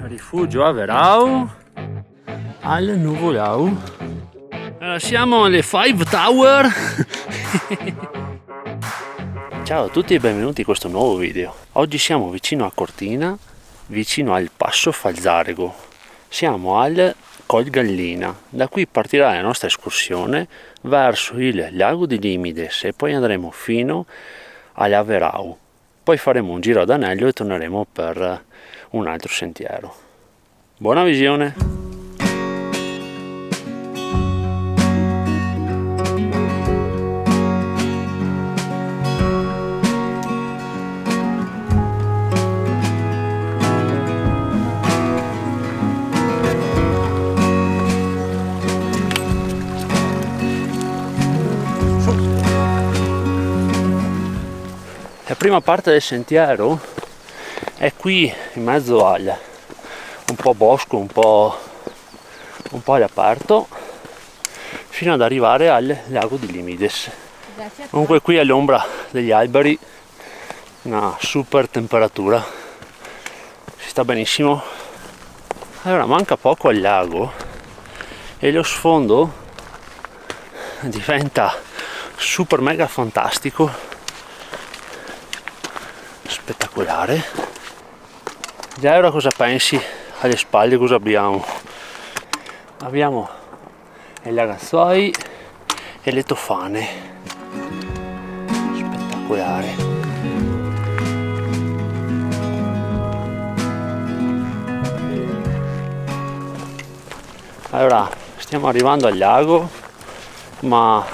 Rifugio a Verao al Nuvolau. Allora, siamo alle Five Tower. Ciao a tutti e benvenuti in questo nuovo video. Oggi siamo vicino a Cortina, vicino al Passo Falzarego. Siamo al Col Gallina. Da qui partirà la nostra escursione verso il lago di Limides e poi andremo fino alla Verao. Poi faremo un giro ad anello e torneremo per un altro sentiero. Buona visione! La prima parte del sentiero è qui in mezzo al un po' bosco, un po' all'aperto, fino ad arrivare al lago di Limides. Comunque qui all'ombra degli alberi una super temperatura, si sta benissimo. Allora manca poco al lago e lo sfondo diventa super mega fantastico, spettacolare. Già ora cosa pensi? Alle spalle cosa abbiamo? Abbiamo i ragazzoi e le tofane, spettacolare. Allora stiamo arrivando al lago, ma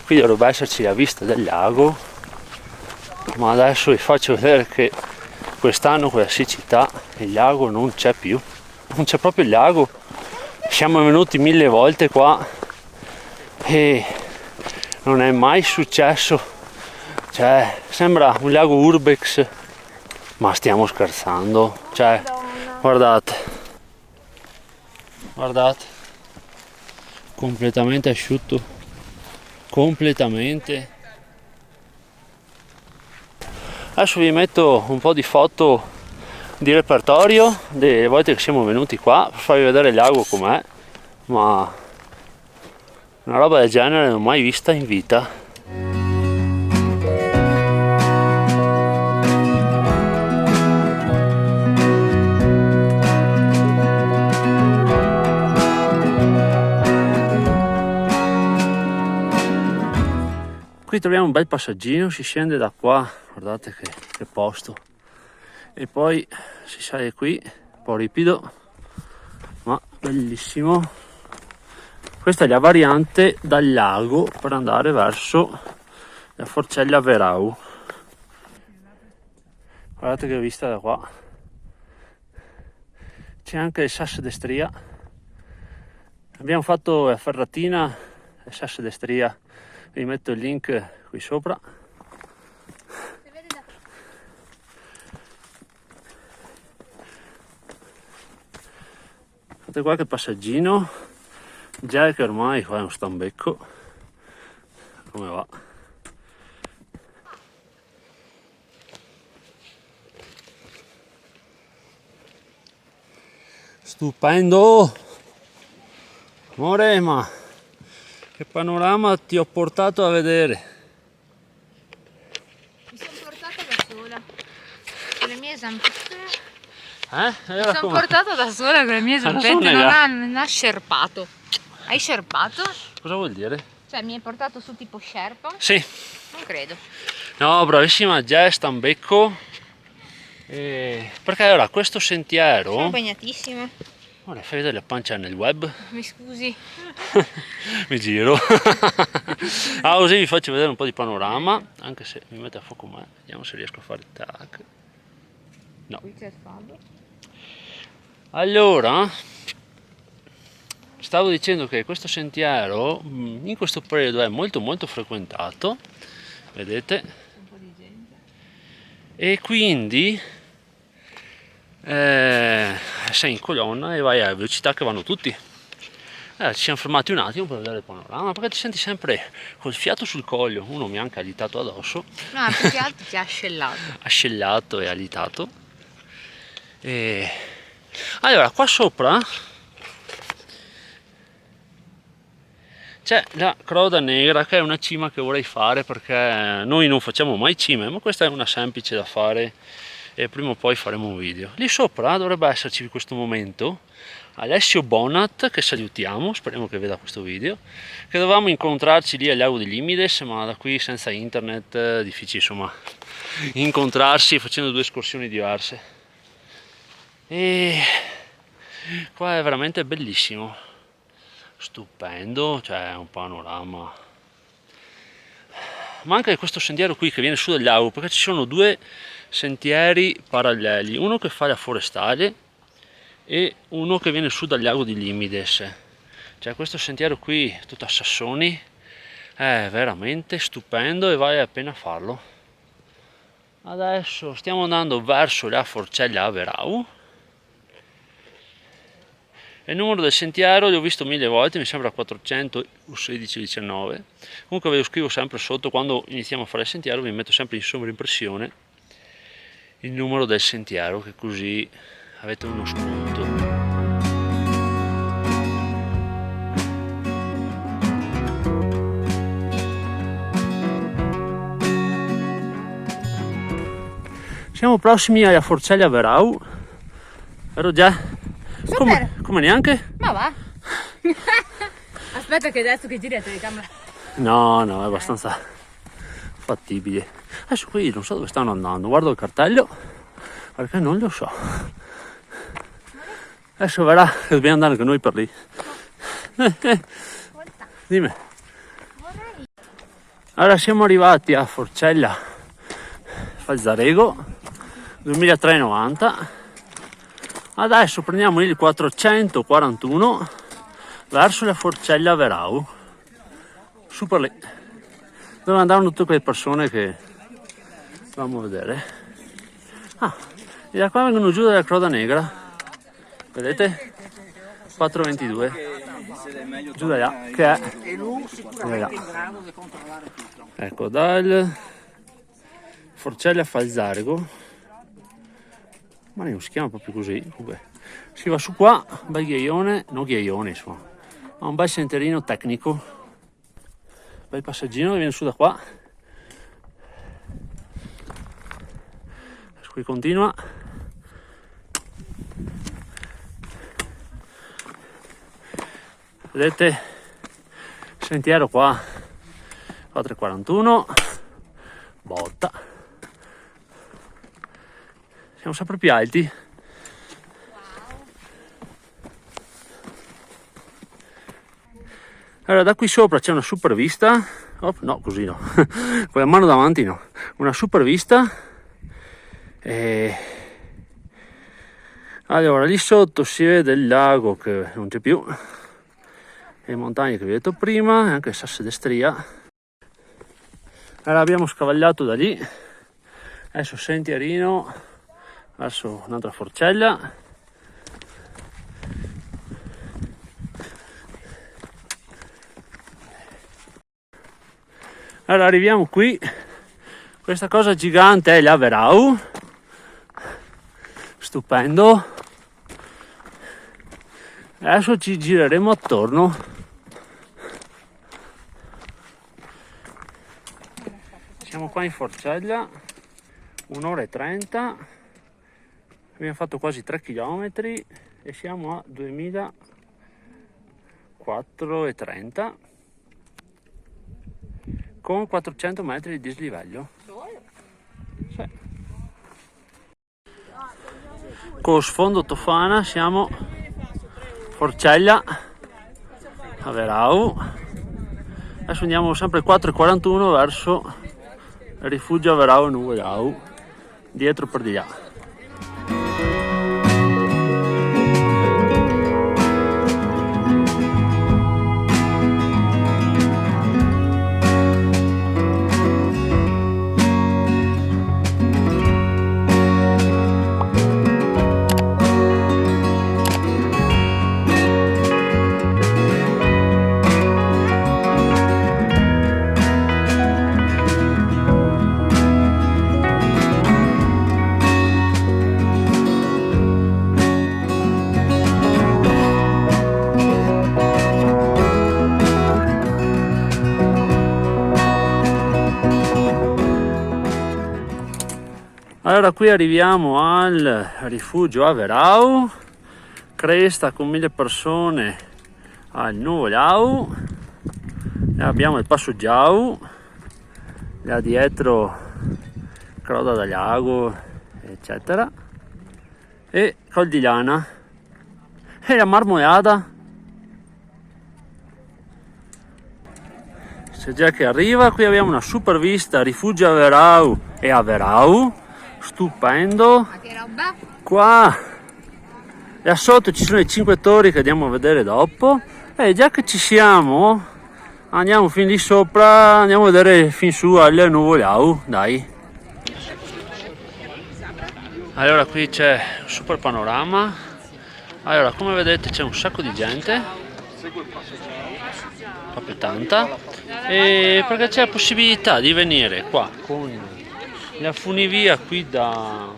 qui dovrebbe esserci la vista del lago, ma adesso vi faccio vedere che quest'anno con la siccità il lago non c'è più, non c'è proprio il lago. Siamo venuti 1000 volte qua e non è mai successo, cioè sembra un lago urbex, ma stiamo scherzando, cioè guardate, completamente asciutto, completamente. Adesso vi metto un po' di foto di repertorio delle volte che siamo venuti qua per farvi vedere il lago com'è, ma una roba del genere non l'ho mai vista in vita. Qui troviamo un bel passaggino, si scende da qua, guardate che posto, e poi si sale qui, un po' ripido ma bellissimo. Questa è la variante dal lago per andare verso la Forcella Verau. Guardate che vista da qua, c'è anche il Sas d'Estria. Abbiamo fatto la ferratina e Sas d'Estria, vi metto il link qui sopra. Fate qualche passaggino, già che ormai qua è un stambecco. Come va? Stupendo! Amore, ma che panorama ti ho portato a vedere? Mi sono portata da sola con le mie zampette. Mi sono portata da sola con le mie zampette, non ha scerpato. Hai scerpato? Cosa vuol dire? Cioè mi hai portato su tipo sherpa? Sì. Non credo. No, bravissima Jess, stambecco. Perché allora questo sentiero... Sono bagnatissima. Ora fai vedere la pancia nel web. Mi scusi. Mi giro. Così vi faccio vedere un po' di panorama, anche se mi mette a fuoco me. Vediamo se riesco a fare il tac. No. Qui c'è il fallo. Allora, stavo dicendo che questo sentiero in questo periodo è molto frequentato, vedete? Un po' di gente. E quindi sei in colonna e vai a velocità che vanno tutti. Ci siamo fermati un attimo per vedere il panorama, perché ti senti sempre col fiato sul collo. Uno mi ha anche alitato addosso. No, più che altro ti ha ascellato. Ascellato e alitato. E Allora, qua sopra c'è la Croda Negra, che è una cima che vorrei fare, perché noi non facciamo mai cime, ma questa è una semplice da fare e prima o poi faremo un video. Lì sopra dovrebbe esserci in questo momento Alessio Bonat, che salutiamo, speriamo che veda questo video, che dovevamo incontrarci lì al lago di Limides, ma da qui senza internet è difficile insomma incontrarsi facendo due escursioni diverse. E qua è veramente bellissimo, stupendo, cioè un panorama. Manca questo sentiero qui che viene su dal lago, perché ci sono due sentieri paralleli, uno che fa la forestale e uno che viene su dal lago di Limides. Cioè questo sentiero qui tutto a sassoni è veramente stupendo e vale la pena farlo. Adesso stiamo andando verso la Forcella Averau. Il numero del sentiero l'ho visto 1000 volte, mi sembra 416-19. Comunque ve lo scrivo sempre sotto, quando iniziamo a fare il sentiero vi metto sempre in sovraimpressione il numero del sentiero, che così avete uno spunto. Siamo prossimi alla Forcella Averau. Ero già... Come neanche? Ma va. Aspetta che adesso che giri la telecamera. No, è abbastanza fattibile. Adesso qui non so dove stanno andando, guardo il cartello perché non lo so. Adesso verrà che dobbiamo andare anche noi per lì. Dimmi. Allora siamo arrivati a Forcella Falzarego 2390. Adesso prendiamo il 441 verso la Forcella Averau, su per lì, dove andavano tutte quelle persone che dovevamo vedere. E da qua vengono giù dalla Croda Negra, vedete? 422, giù da là, che è da là. Ecco, dal Forcella Falzarego, ma non si chiama proprio così, comunque si va su qua, un bel ghiaione, no ghiaione insomma, ma un bel senterino tecnico, bel passaggino che viene su da qua, qui continua, vedete sentiero qua 441, botta. Siamo sempre più alti. Allora da qui sopra c'è una super vista. Oh, no, così no. Con la mano davanti no. Una super vista. Allora lì sotto si vede il lago che non c'è più. Le montagne che vi ho detto prima, e anche il Sasse d'Estria. Allora abbiamo scavallato da lì. Adesso sentierino verso un'altra forcella. Allora arriviamo qui, questa cosa gigante è l'Averau, stupendo. Adesso ci gireremo attorno. Siamo qua in Forcella, 1 ora e 30. Abbiamo fatto quasi 3 km e siamo a 2430 con 400 metri di dislivello. Sì. Con sfondo Tofana siamo Forcella Averau. Adesso andiamo sempre 4,41 verso il rifugio Averau Nuvolau, dietro per di là. Allora qui arriviamo al rifugio Averau, cresta con 1000 persone al Nuvolau, e abbiamo il Passo Giau, là dietro Croda del Lago, eccetera, e Col di Lana e la Marmolada. C'è già che arriva. Qui abbiamo una super vista, rifugio Averau e Averau, stupendo. Ma che roba? Qua là sotto ci sono i 5 torri che andiamo a vedere dopo, e già che ci siamo andiamo fin lì sopra, andiamo a vedere fin su al Nuvolau, dai. Allora qui c'è un super panorama. Allora, come vedete c'è un sacco di gente, proprio tanta, e perché c'è la possibilità di venire qua con la funivia qui da...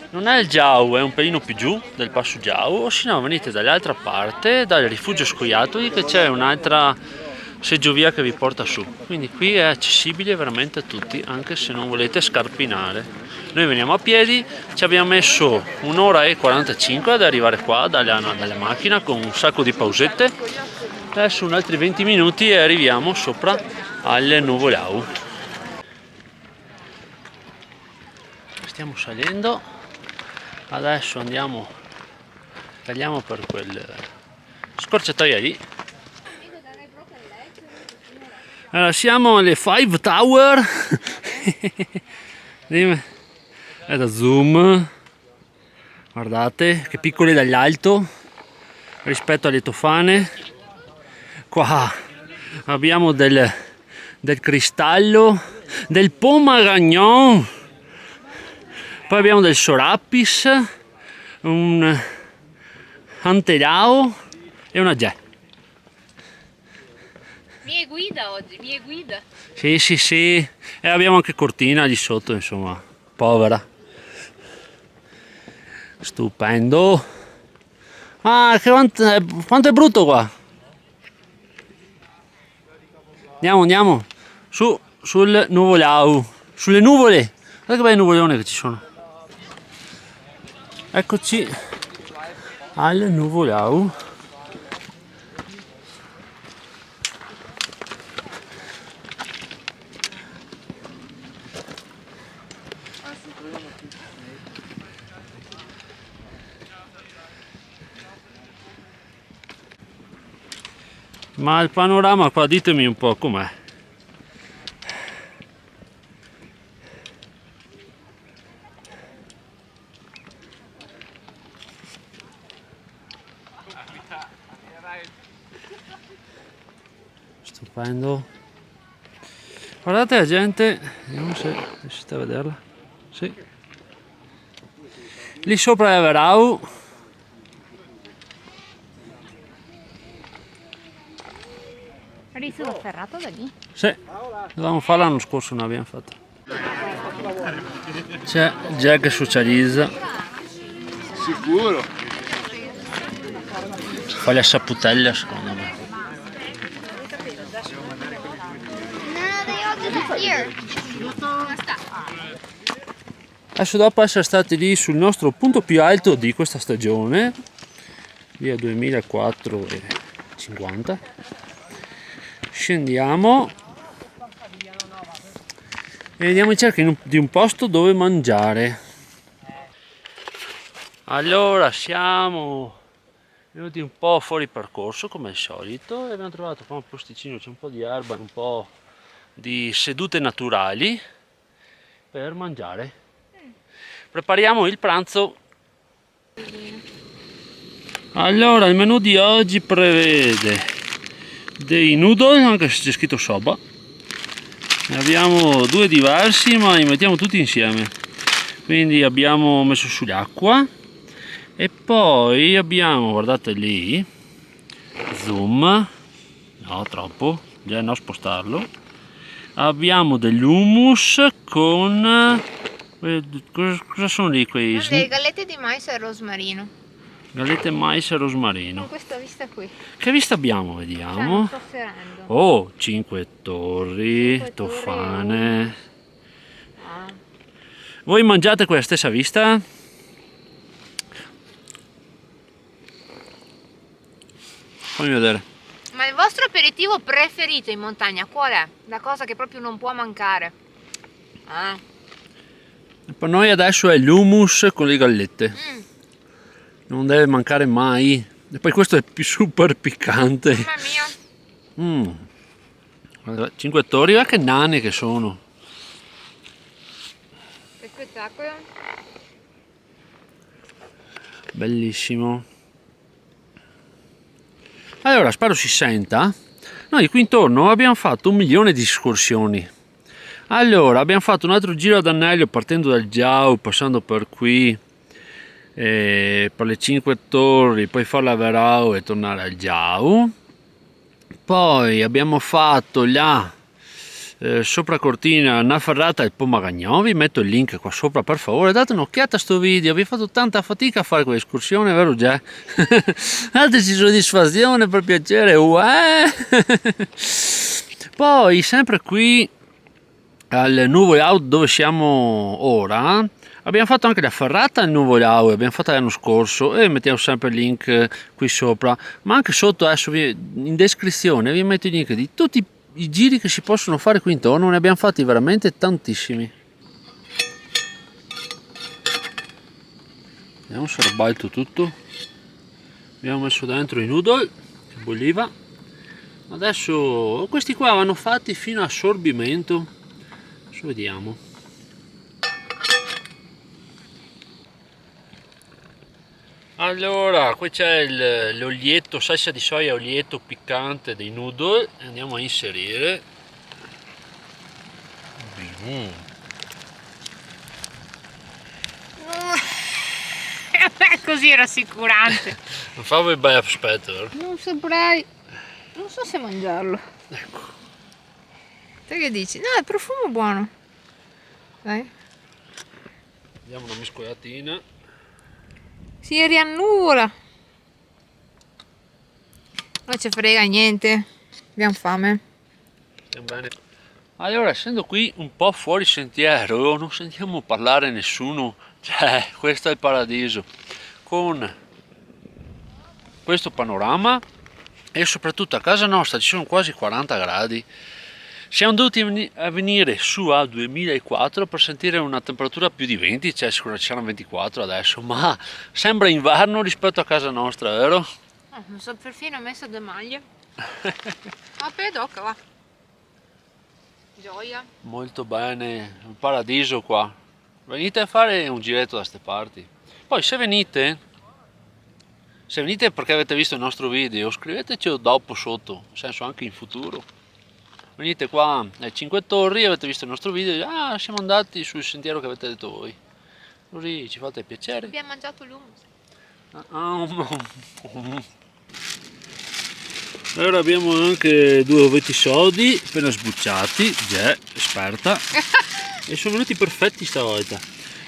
non è il Giau, è un pelino più giù del Passo Giau, o se no venite dall'altra parte, dal rifugio Scoiattoli, che c'è un'altra seggiovia che vi porta su. Quindi qui è accessibile veramente a tutti, anche se non volete scarpinare. Noi veniamo a piedi, ci abbiamo messo 1 ora e 45 ad arrivare qua dalla macchina con un sacco di pausette. Adesso un altri 20 minuti e arriviamo sopra al Nuvolau. Stiamo salendo, adesso tagliamo per quel scorciatoia lì. Allora, siamo alle 5 Tower. È da zoom, guardate che piccole dall'alto rispetto alle tofane. Qua abbiamo del cristallo, del Pomeragnon, poi abbiamo del Sorapis, un Antelao e una Gè. Mie guida oggi, mie guida. Sì, e abbiamo anche Cortina lì sotto, insomma, povera. Stupendo. Ah, quanto è brutto qua. Andiamo sul Nuvolau, sulle nuvole. Guarda che bei nuvolone che ci sono. Eccoci al Nuvolau. Ma il panorama qua, ditemi un po' com'è. Stupendo. Guardate la gente, vediamo se riuscite a vederla. Sì. Lì sopra è Averau. Eri stato ferrato da lì? Sì, dovevamo farla l'anno scorso, non l'abbiamo fatta. C'è Jack che socializza. Sicuro. Fa la saputella secondo me. Adesso, dopo essere stati lì sul nostro punto più alto di questa stagione, lì a 2450, scendiamo e andiamo in cerca di un posto dove mangiare. Allora, siamo venuti un po' fuori percorso come al solito e abbiamo trovato qua un posticino, c'è un po' di erba e un po' di sedute naturali per mangiare. Prepariamo il pranzo. Allora, il menù di oggi prevede dei noodle, anche se c'è scritto soba. Ne abbiamo 2 diversi, ma li mettiamo tutti insieme. Quindi abbiamo messo sull'acqua e poi abbiamo, guardate lì, zoom, no troppo, già no spostarlo. Abbiamo dell'hummus con cosa sono lì quei? Delle gallette di mais e rosmarino. Gallette mais e rosmarino. Con questa vista qui. Che vista abbiamo? Vediamo. Oh, 5 torri, tofane. Voi mangiate con la stessa vista? Fammi vedere. Ma il vostro aperitivo preferito in montagna qual è? La cosa che proprio non può mancare? Per noi adesso è l'hummus con le gallette. Non deve mancare mai. E poi questo è super piccante. Mamma mia. 5 torri, guarda che nane che sono. Che spettacolo. Bellissimo. Allora, spero si senta. Noi qui intorno abbiamo fatto 1 milione di escursioni. Allora, abbiamo fatto un altro giro ad Annelio partendo dal Giau, passando per qui, per le 5 torri, poi fare la Verao e tornare al Giau. Poi abbiamo fatto là, sopra Cortina, una ferrata al Pomagagnon. Vi metto il link qua sopra, per favore, date un'occhiata a sto video. Vi ho fatto tanta fatica a fare quell'escursione, vero Già? Dateci soddisfazione, per piacere, Poi sempre qui al Nuvolau dove siamo ora abbiamo fatto anche la ferrata al Nuvolau, abbiamo fatto l'anno scorso e mettiamo sempre il link qui sopra, ma anche sotto adesso in descrizione vi metto i link di tutti i giri che si possono fare qui intorno. Ne abbiamo fatti veramente tantissimi. Vediamo se ribalto tutto. Abbiamo messo dentro i noodle che bolliva. Adesso questi qua vanno fatti fino a assorbimento. Adesso vediamo. Allora, qui c'è l'olietto, salsa di soia olietto piccante dei noodle. Andiamo a inserire. È così rassicurante. Non favo il bei aspetto. Non saprei. Non so se mangiarlo. Ecco. Te che dici? No, il profumo è buono. Dai. Diamo una mescolatina. Si riannuvola. Non ci frega niente. Abbiamo fame. Stiamo bene. Allora, essendo qui un po' fuori sentiero, non sentiamo parlare nessuno. Cioè, questo è il paradiso. Con questo panorama e soprattutto a casa nostra ci sono quasi 40 gradi. Siamo dovuti a venire su a 2004 per sentire una temperatura più di 20, cioè sicuramente c'erano 24 adesso, ma sembra inverno rispetto a casa nostra, vero? Mi sono perfino messa 2 maglie. A pedocca, va. Gioia. Molto bene, un paradiso qua. Venite a fare un giretto da queste parti. Poi se venite perché avete visto il nostro video, scriveteci dopo sotto, nel senso anche in futuro. Venite qua ai 5 Torri, avete visto il nostro video e siamo andati sul sentiero che avete detto voi. Così ci fate piacere. Abbiamo mangiato l'hummus. Allora abbiamo anche 2 ovetti sodi appena sbucciati, già esperta. E sono venuti perfetti stavolta.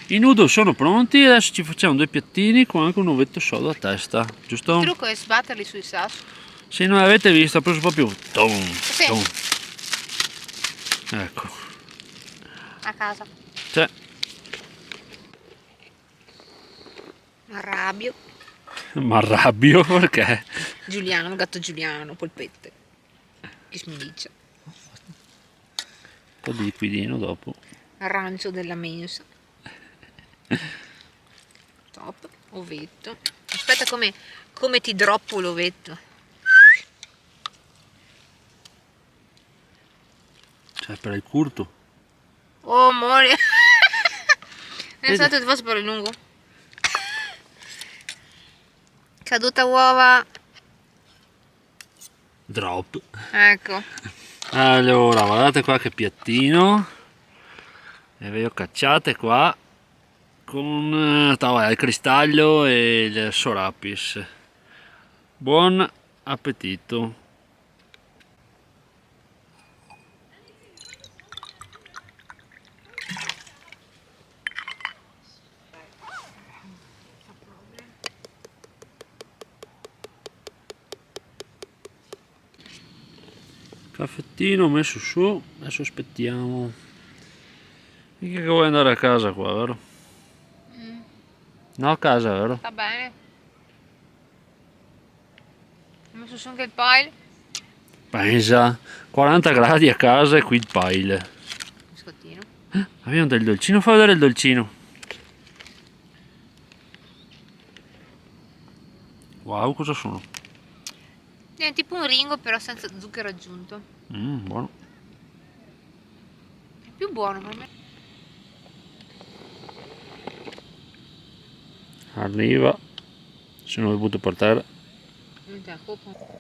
I noodle sono pronti, adesso ci facciamo 2 piattini con anche un ovetto sodo a testa, giusto? Il trucco è sbatterli sui sassi. Se non l'avete visto, ha preso proprio tom, Sì. tom. Ecco. A casa. Cioè. Arrabbio. Ma arrabbio perché? Giuliano, gatto Giuliano, polpette. Che smiliccia. Un po' di liquidino dopo. Arancio della mensa. Top. Ovetto. Aspetta come ti droppo l'ovetto. Cioè per il curto. Oh amore. Pensate che fosse per il lungo. Caduta uova. Drop. Ecco. Allora, guardate qua che piattino. E ve lo cacciate qua con il cristallo e il sorapis. Buon appetito. Caffettino messo su, adesso aspettiamo Mica che vuoi andare a casa qua, vero? No, a casa, vero? Va bene. Ho messo su anche il pile. Pensa, 40 gradi a casa e qui il pile. Biscottino. Abbiamo del dolcino, fai vedere il dolcino. Wow, cosa sono? È tipo un Ringo però senza zucchero aggiunto. Buono. È più buono per me. Arriva. Se non lo butto per terra. Niente, la coppa.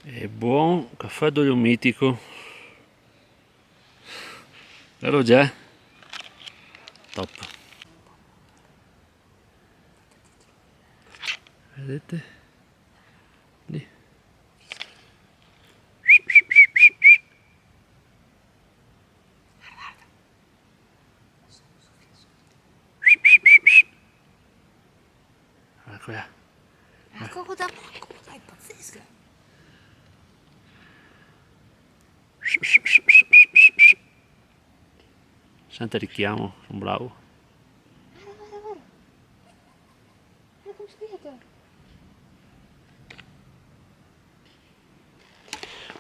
E buon caffè d'olio mitico. Vero già? Top. Vedete? Lì. Ecco là. La coda è pazzesca. Sente il richiamo, sono bravo. Guarda come scrivete.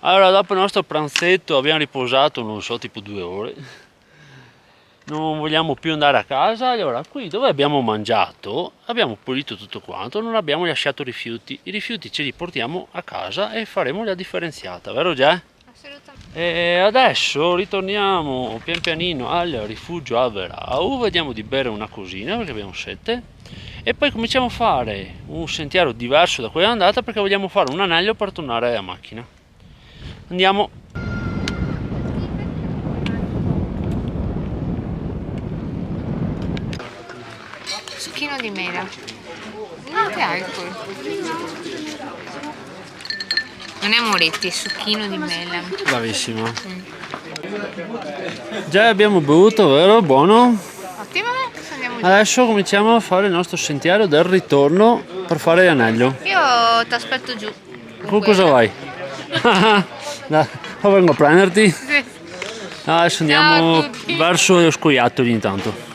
Allora, dopo il nostro pranzetto abbiamo riposato, non so, tipo 2 ore. Non vogliamo più andare a casa, allora qui dove abbiamo mangiato abbiamo pulito tutto quanto, non abbiamo lasciato rifiuti. I rifiuti ce li portiamo a casa e faremo la differenziata, vero già? Assolutamente. E adesso ritorniamo pian pianino al rifugio a Verau, vediamo di bere una cosina perché abbiamo sete e poi cominciamo a fare un sentiero diverso da quello andata perché vogliamo fare un anello per tornare a macchina. Andiamo. Succhino di mela. Niente alcol. Non è Moretti, è succhino di mela. Bravissima. Già abbiamo bevuto, vero? Buono. Ottimo, andiamo giù. Adesso cominciamo a fare il nostro sentiero del ritorno per fare l'anello. Io ti aspetto giù. Con cosa vai? Dai, vengo a prenderti. Sì. Adesso Ciao a andiamo tutti. verso lo scoiattoli intanto.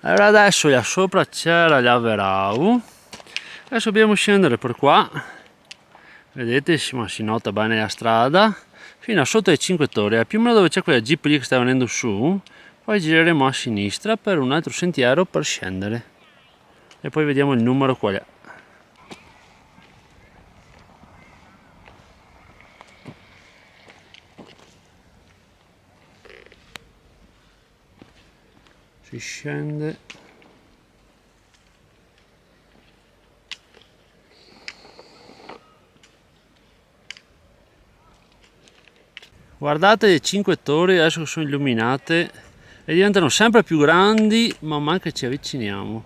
Allora adesso là sopra c'era la Verau. Adesso dobbiamo scendere per qua. Vedete, si nota bene la strada. Fino a sotto ai 5 Torri, più o meno dove c'è quella jeep lì che sta venendo su. Poi gireremo a sinistra per un altro sentiero per scendere. E poi vediamo il numero qual è. Si scende. Guardate le 5 torri adesso che sono illuminate e diventano sempre più grandi man mano che ci avviciniamo.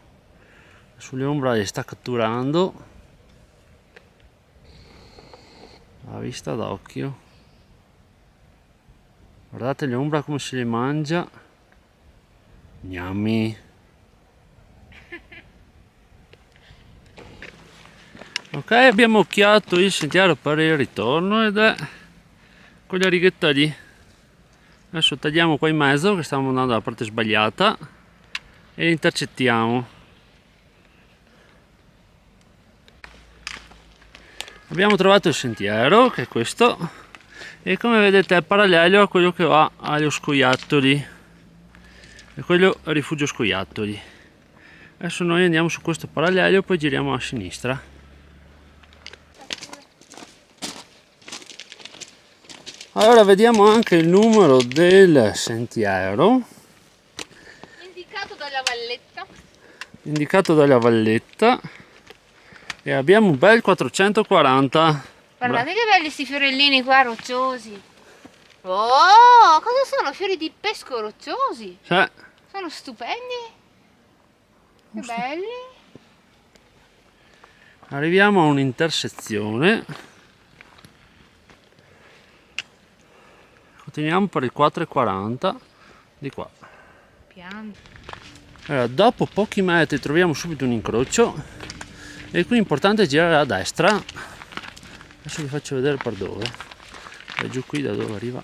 Sull'ombra li sta catturando a vista d'occhio. Guardate l'ombra come se li mangia. Gnammi. Ok, abbiamo occhiato il sentiero per il ritorno ed è quella righetta lì. Adesso tagliamo qua in mezzo che stavamo andando dalla parte sbagliata e intercettiamo. Abbiamo trovato il sentiero che è questo e come vedete è parallelo a quello che va allo scoiattoli e quello è il rifugio scoiattoli. Adesso noi andiamo su questo parallelo e poi giriamo a sinistra. Allora vediamo anche il numero del sentiero indicato dalla valletta e abbiamo un bel 440. Guardate che belli sti fiorellini qua rocciosi. Oh, cosa sono? Fiori di pesco rocciosi. Cioè, Sono stupendi. Che belli. Arriviamo a un'intersezione. Continuiamo per il 4,40 di qua. Piano. Allora, dopo pochi metri troviamo subito un incrocio e qui è importante girare a destra. Adesso vi faccio vedere per dove. È giù qui da dove arriva.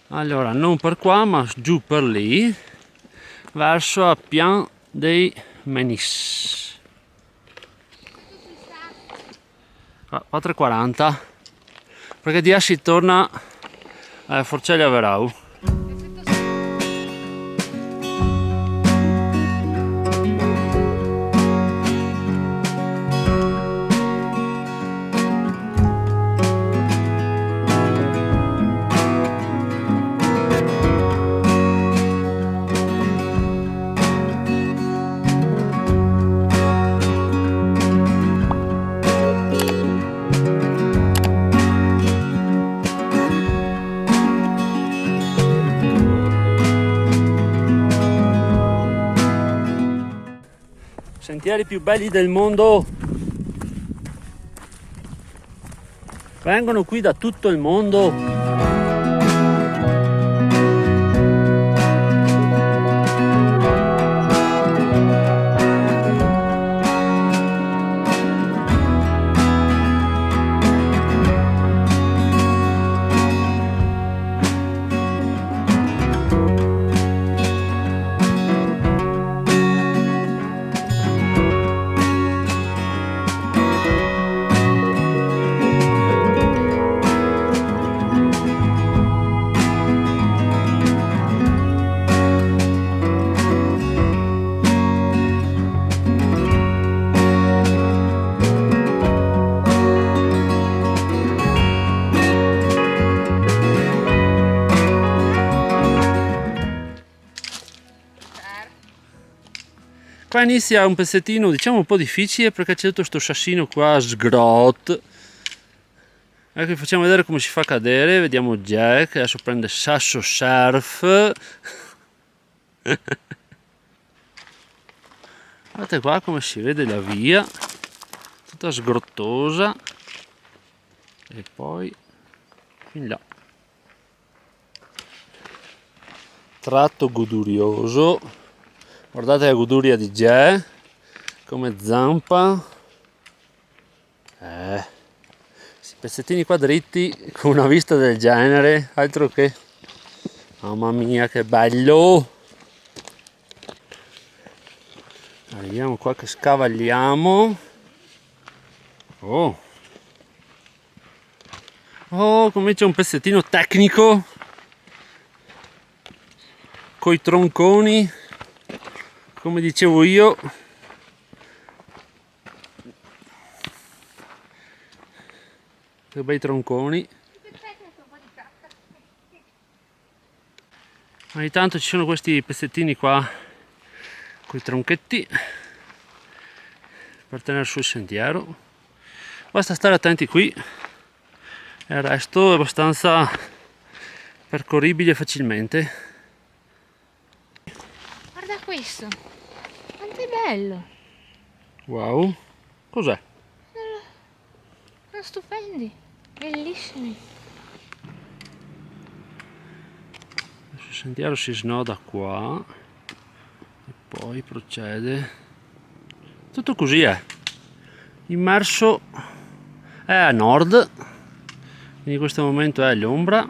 Allora, non per qua ma giù per lì verso a Pian dei Menis. 4,40 perché di là si torna a Forcella Verau. Sentieri più belli del mondo vengono qui da tutto il mondo. Qua inizia un pezzettino diciamo un po' difficile perché c'è tutto questo sassino qua sgrot. Ecco, vi facciamo vedere come si fa a cadere. Vediamo Jack, adesso prende sasso surf. Guardate qua come si vede la via, tutta sgrottosa. E poi fin là. Tratto godurioso. Guardate la goduria di Jay, come zampa. Questi pezzettini qua dritti con una vista del genere, altro che. Mamma mia che bello! Arriviamo qua che scavagliamo. Oh, come c'è un pezzettino tecnico coi tronconi, come dicevo io. Che bei tronconi. Ogni tanto ci sono questi pezzettini qua con i tronchetti per tenere sul sentiero. Basta stare attenti qui e il resto è abbastanza percorribile facilmente. Guarda questo, quanto è bello. Wow, cos'è? Sono stupendi, bellissimi. Il sentiero si snoda qua e poi procede. Tutto così è. Immerso è a nord, quindi in questo momento è l'ombra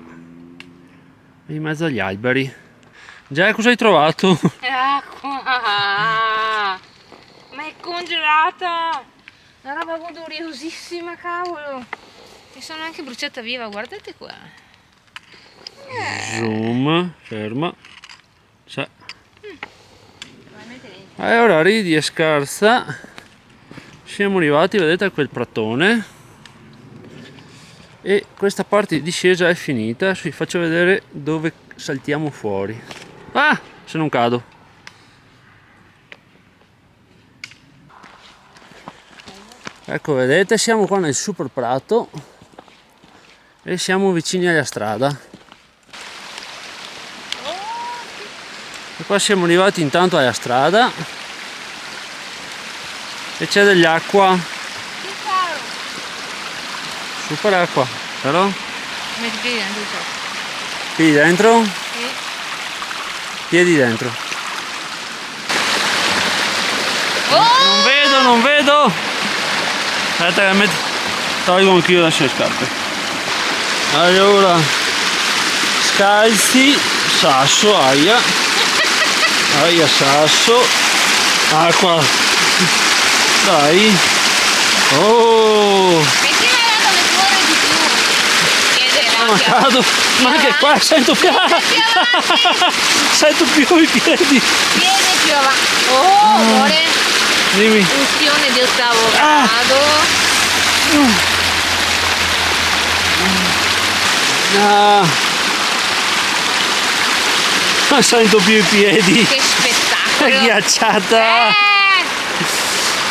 e in mezzo agli alberi. Già, cosa hai trovato? Acqua! Ma è congelata! Una roba goduriosissima, cavolo! E sono anche bruciata viva, guardate qua. Zoom, ferma. C'è. E ora ridi e scarsa. Siamo arrivati, vedete, a quel pratone. E questa parte di discesa è finita. Adesso vi faccio vedere dove saltiamo fuori. Ah, se non cado. Ecco, vedete, siamo qua nel super prato e siamo vicini alla strada. Oh, che Qua siamo arrivati intanto alla strada e c'è dell'acqua, super acqua, però Metti piedi dentro ciò. piedi dentro, Sì. piedi dentro. Oh! Non vedo! Aspetta che tolgo anch'io adesso le scarpe. Allora, scalzi, sasso, aia, sasso, acqua, dai, oh, Metti la dove corre di più. Chiede ma cado, ma anche qua sento più, sento più i piedi. Viene più avanti. Oh, amore. Dimmi. Funzione di ottavo grado. Non sento più i piedi. Che spettacolo. È ghiacciata. Eh!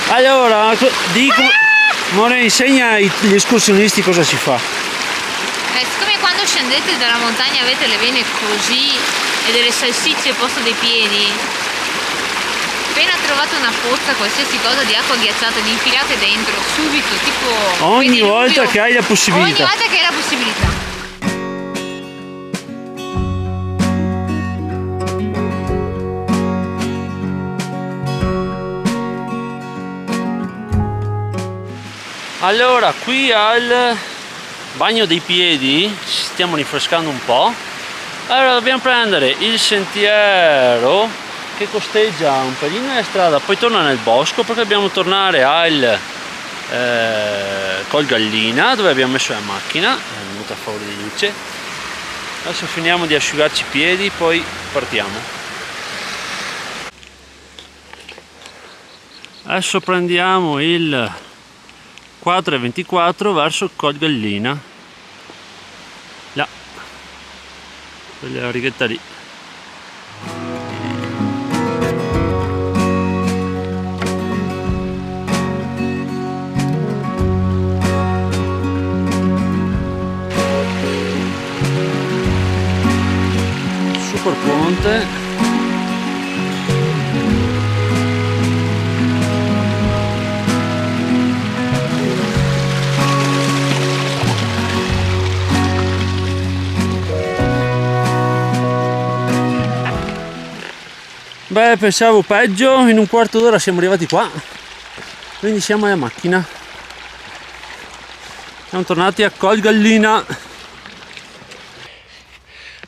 Allora, dico, More, insegna agli escursionisti cosa si fa. Siccome quando scendete dalla montagna avete le vene così e delle salsicce al posto dei piedi, appena trovate una pozza, qualsiasi cosa di acqua ghiacciata, vi infilate dentro subito, tipo Ogni volta che hai la possibilità. Ogni volta che hai la possibilità. Allora, qui al bagno dei piedi ci stiamo rinfrescando un po'. Allora dobbiamo prendere il sentiero che costeggia un pelino la strada, poi torna nel bosco perché dobbiamo tornare al Col Gallina dove abbiamo messo la macchina, è venuta a favore di luce. Adesso finiamo di asciugarci i piedi, poi partiamo. Adesso prendiamo il 4,24 verso Col Gallina, là, quella righetta lì. Super ponte. Beh, pensavo peggio, in un quarto d'ora siamo arrivati qua, quindi siamo alla macchina. Siamo tornati a Col Gallina.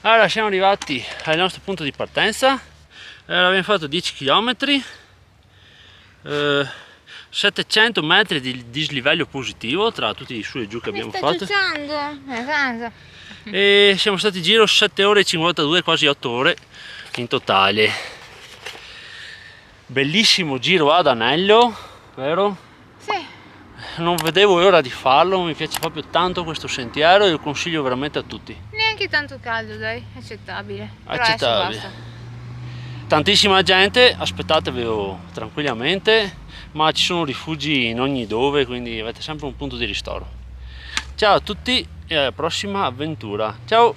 Allora siamo arrivati al nostro punto di partenza. Allora, abbiamo fatto 10 km, 700 metri di dislivello positivo tra tutti i su e giù che abbiamo fatto. E siamo stati in giro 7 ore e 52, quasi 8 ore in totale. Bellissimo giro ad anello, vero? Sì. Non vedevo l'ora di farlo, mi piace proprio tanto questo sentiero e lo consiglio veramente a tutti. Neanche tanto caldo, dai, accettabile. Però Accettabile. adesso basta. Tantissima gente, aspettatevelo tranquillamente, ma ci sono rifugi in ogni dove, quindi avete sempre un punto di ristoro. Ciao a tutti e alla prossima avventura. Ciao!